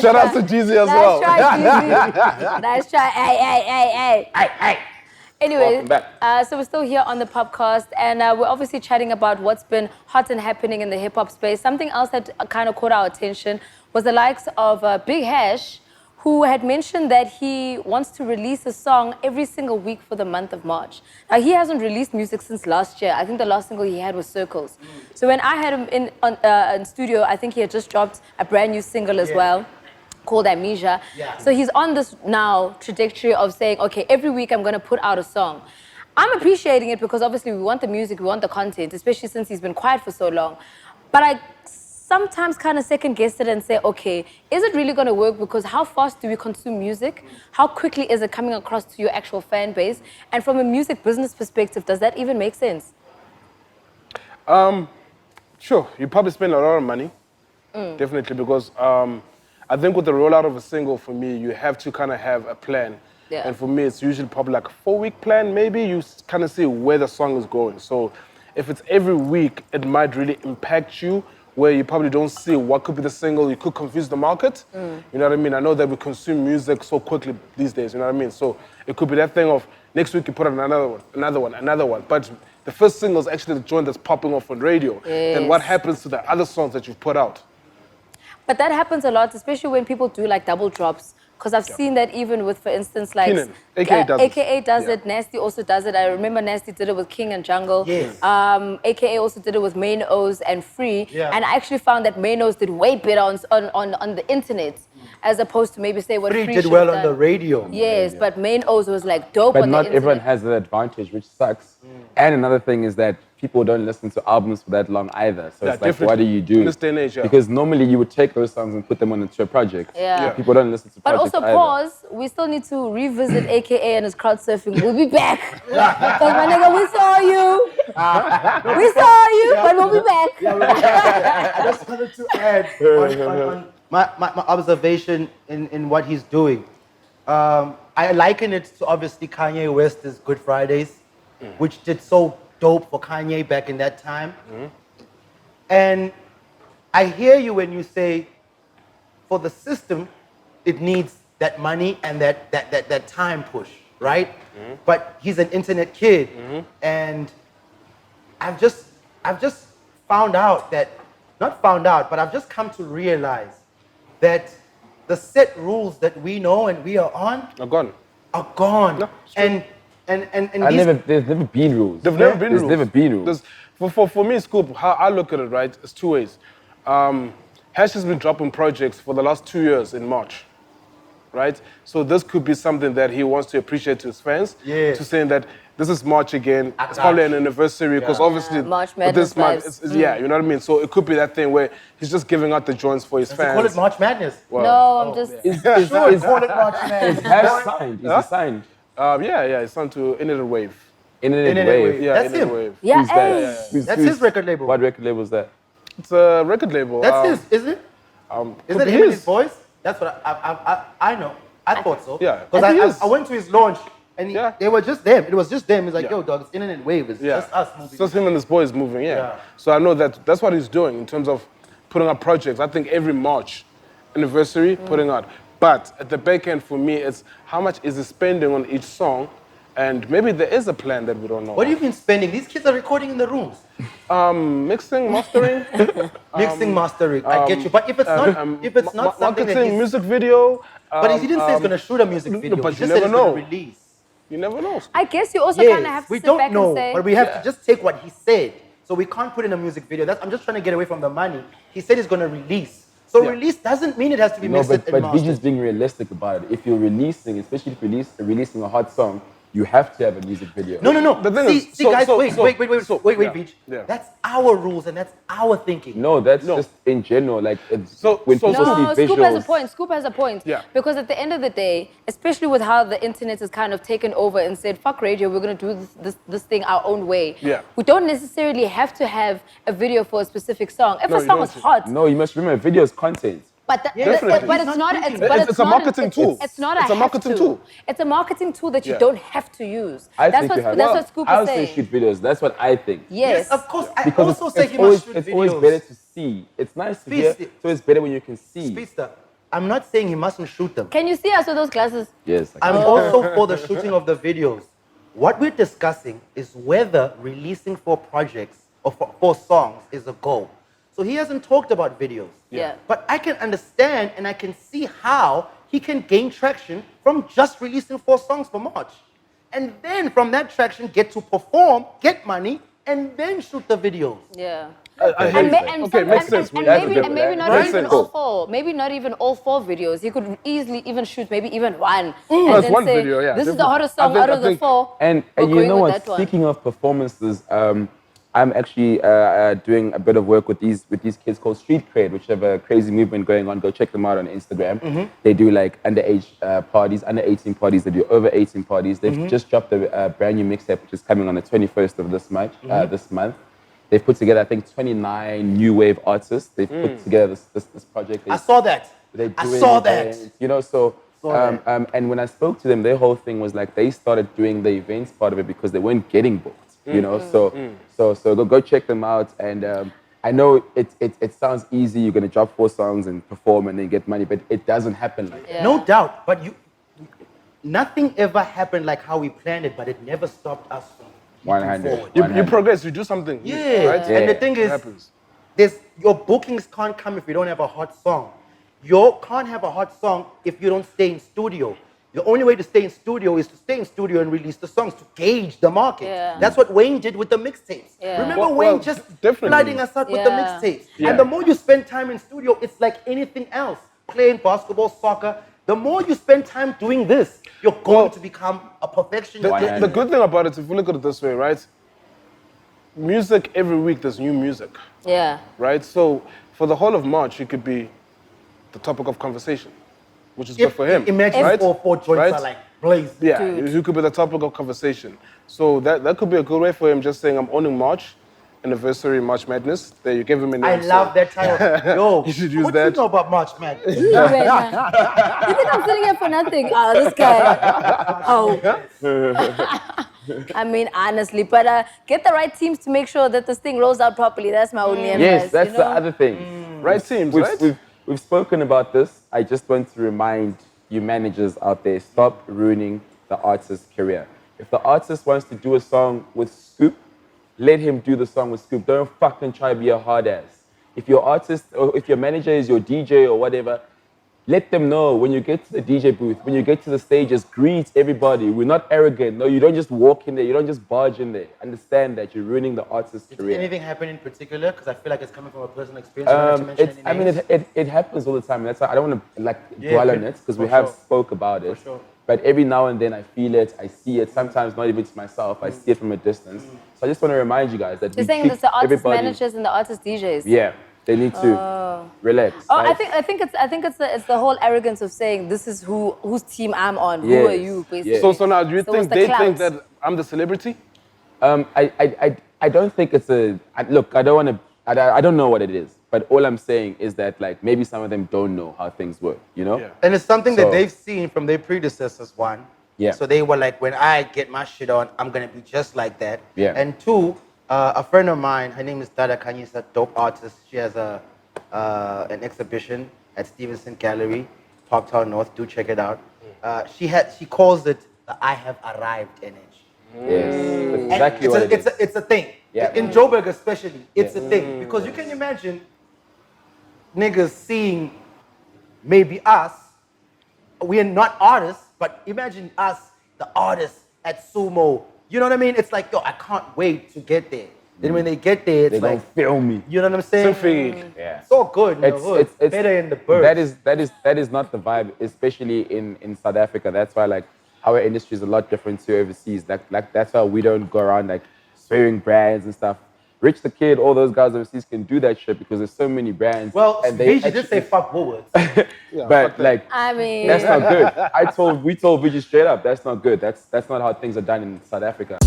Shout out to Jeezy as well. Nice try, Jeezy. Nice try. Hey. Anyway, so we're still here on the POPcast, and we're obviously chatting about what's been hot and happening in the hip-hop space. Something else that kind of caught our attention was the likes of Big Hash, who had mentioned that he wants to release a song every single week for the month of March. Now, he hasn't released music since last year. I think the last single he had was Circles. So when I had him in studio, I think he had just dropped a brand new single as well, called Amnesia. So he's on this now trajectory of saying, okay, every week I'm going to put out a song. I'm appreciating it because obviously we want the music, we want the content, especially since he's been quiet for so long. But I sometimes kind of second guess it and say, okay, is it really going to work? Because how fast do we consume music? How quickly is it coming across to your actual fan base? And from a music business perspective, does that even make sense? Sure, you probably spend a lot of money, definitely, because I think with the rollout of a single, for me, you have to kind of have a plan. And for me, it's usually probably like a 4-week plan, maybe. You kind of see where the song is going. So if it's every week, it might really impact you, where you probably don't see what could be the single. You could confuse the market. You know what I mean? I know that we consume music so quickly these days, you know what I mean? So it could be that thing of next week you put out another one. But the first single is actually the joint that's popping off on radio. Then what happens to the other songs that you've put out? But that happens a lot, especially when people do like double drops. Because I've seen that even with, for instance, like... Keenan, AKA does it. Nasty also does it. I remember Nasty did it with King and Jungle. AKA also did it with Main O's and Free. And I actually found that Main O's did way better on the internet, as opposed to maybe say what Free did well on the radio. Yes, but Main O's was like dope but on the internet. But not everyone has that advantage, which sucks. And another thing is that people don't listen to albums for that long either. So it's like, what do you do? In this day and age, Because normally you would take those songs and put them onto a project. People don't listen to projects But also, either. pause, we still need to revisit AKA and his crowd surfing. We'll be back. Because my nigga, we saw you. We saw you, but we'll be back. I just wanted to add on my observation in what he's doing. I liken it to obviously Kanye West's Good Fridays, which did so dope for Kanye back in that time. And I hear you when you say, for the system, it needs that money and that time push, right? But he's an internet kid, and I've just found out that, not found out, but I've just come to realize that the set rules that we know and we are on are gone. No, and there's never been rules. There's never been rules. There's never been rules. For me, Scoop, how I look at it, right, is two ways. Hash has been dropping projects for the last 2 years in March, right? So this could be something that he wants to appreciate to his fans, to saying that this is March again. It's probably an anniversary, because obviously March Madness this month, you know what I mean? So it could be that thing where he's just giving out the joints for his fans. Call it March Madness. No, I'm just... Call it March Madness. Is Hash signed? Is he signed? It's signed to Internet Wave. Internet Wave. Yeah, That's Internet him. Wave. Yeah, Who's that? That's his record label. What record label is that? It's a record label. That's his, isn't it? Is that him and his voice? That's what I know. I thought so. Yeah. Because I went to his launch and they were just them. It was just them. He's like, yo, dog, it's Internet Wave. It's just us moving. It's just him and his boys moving, So I know that's what he's doing in terms of putting out projects. I think every March anniversary, putting out. But at the back end, for me, it's how much is he spending on each song? And maybe there is a plan that we don't know. What do you mean spending? These kids are recording in the rooms. Mixing, mastering. Mixing, mastering. I get you. But if it's not something that he's... music video. But he didn't say he's going to shoot a music video. But he you just never said know. He's going to release. You never know. I guess you also kind of have to we sit don't back know, and say... but we have to just take what he said. So we can't put in a music video. I'm just trying to get away from the money. He said he's going to release. So release doesn't mean it has to be mixed and mastered. But Vigi's being realistic about it. If you're releasing, especially if you're releasing a hot song, you have to have a music video. No. The thing See, guys, wait, Vij. Yeah. That's our rules and that's our thinking. No, that's just in general. Like, when people see visuals... Scoop has a point. Yeah. Because at the end of the day, especially with how the internet has kind of taken over and said, fuck radio, we're going to do this thing our own way. Yeah. We don't necessarily have to have a video for a specific song. If a song is hot... No, you must remember, video is content. But it's a marketing tool. It's not a marketing tool. It's a marketing tool that you don't have to use. That's what Scoop is saying. I would say shoot videos. That's what I think. Yes, of course. Because I also say he must shoot videos. It's always better to see. It's nice to hear. So it's better when you can see. Speedsta, I'm not saying he mustn't shoot them. Can you see us with those glasses? Yes. I'm also for the shooting of the videos. What we're discussing is whether releasing 4 projects or 4 songs is a goal. So he hasn't talked about videos. Yeah. But I can understand and I can see how he can gain traction from just releasing 4 songs for March. And then from that traction, get to perform, get money, and then shoot the videos. Yeah. Makes sense. And maybe not Makes even sense. all 4. Maybe not even all 4 videos. He could easily even shoot maybe even 1. And That's then one say, video, yeah, this is the definitely. hottest song out of the 4. And We're you going know with what? that one. Speaking of performances, I'm actually doing a bit of work with these kids called Street Cred, which have a crazy movement going on. Go check them out on Instagram. They do like underage parties, under 18 parties. They do over 18 parties. They've just dropped a brand new mixtape, which is coming on the 21st of this month. They've put together, I think, 29 new wave artists. They've put together this project. I saw that. I saw that. You know, so and when I spoke to them, their whole thing was like they started doing the events part of it because they weren't getting booked. You know, so go check them out. And I know it sounds easy. You're gonna drop 4 songs and perform and then get money, but it doesn't happen like that. No doubt. But nothing ever happened like how we planned it, but it never stopped us from moving forward. You progress. You do something. Yeah. Right? And the thing is, your bookings can't come if you don't have a hot song. You can't have a hot song if you don't stay in studio. The only way to stay in studio is to stay in studio and release the songs to gauge the market. Yeah. That's what Wayne did with the mixtapes. Yeah. Remember Wayne just flooding us out with the mixtapes. Yeah. And the more you spend time in studio, it's like anything else. Playing basketball, soccer. The more you spend time doing this, you're going to become a perfectionist. The good thing about it, if you look at it this way, right? Music, every week there's new music. Yeah. Right? So for the whole of March, you could be the topic of conversation, which is good for him. Imagine right? 4 joints are like blaze. Yeah, you could be the topic of conversation. So that could be a good way for him, just saying, I'm owning March, anniversary March Madness. There, you give him a name. I love that title. Yo, you should use what that. you know about March Madness? You think I'm sitting here for nothing? Oh, this guy. Oh. I mean, honestly, but get the right teams to make sure that this thing rolls out properly. That's my only advice. Yes, that's the other thing. Right teams, right? We've spoken about this. I just want to remind you managers out there, stop ruining the artist's career. If the artist wants to do a song with Scoop, let him do the song with Scoop. Don't fucking try to be a hard ass. If your artist or if your manager is your DJ or whatever, let them know when you get to the DJ booth, when you get to the stages, greet everybody. We're not arrogant. No, you don't just walk in there. You don't just barge in there. Understand that you're ruining the artist's career. Did anything happen in particular? Because I feel like it's coming from a personal experience. It happens all the time. That's why I don't want to dwell on it because we have spoke about it. Sure. But every now and then I feel it, I see it. Sometimes not even to myself. I see it from a distance. So I just want to remind you guys that you're saying it's the artist managers and the artist DJs. Yeah. They need to relax. Oh, right? I think it's the whole arrogance of saying this is whose team I'm on. Yes. Who are you, basically? So now, do you think they think that I'm the celebrity? I don't think it's a look. I don't know what it is, but all I'm saying is that like maybe some of them don't know how things work. You know. Yeah. And it's something that they've seen from their predecessors. 1. Yeah. So they were like, when I get my shit on, I'm gonna be just like that. Yeah. And 2. A friend of mine, her name is Dada Kanye, she's a dope artist. She has an exhibition at Stevenson Gallery, Parktown North. Do check it out. She calls it the I Have Arrived energy. Yes, that's exactly what it is. It's a thing. Yeah. In Joburg especially, it's a thing. Because you can imagine niggas seeing maybe us. We are not artists, but imagine us, the artists at Sumo. You know what I mean? It's like, yo, I can't wait to get there. Then when they get there, it's they like, don't film me. you know what I'm saying? Yeah. It's all good in the hood. It's better in the birds. That is not the vibe, especially in South Africa. That's why like our industry is a lot different to overseas. Like that's why we don't go around like swearing brands and stuff. Rich the Kid, all those guys overseas can do that shit because there's so many brands. Well, and Vigi did say fuck Woolworths. But like, I mean, that's not good. We told Vigi straight up, that's not good. That's not how things are done in South Africa.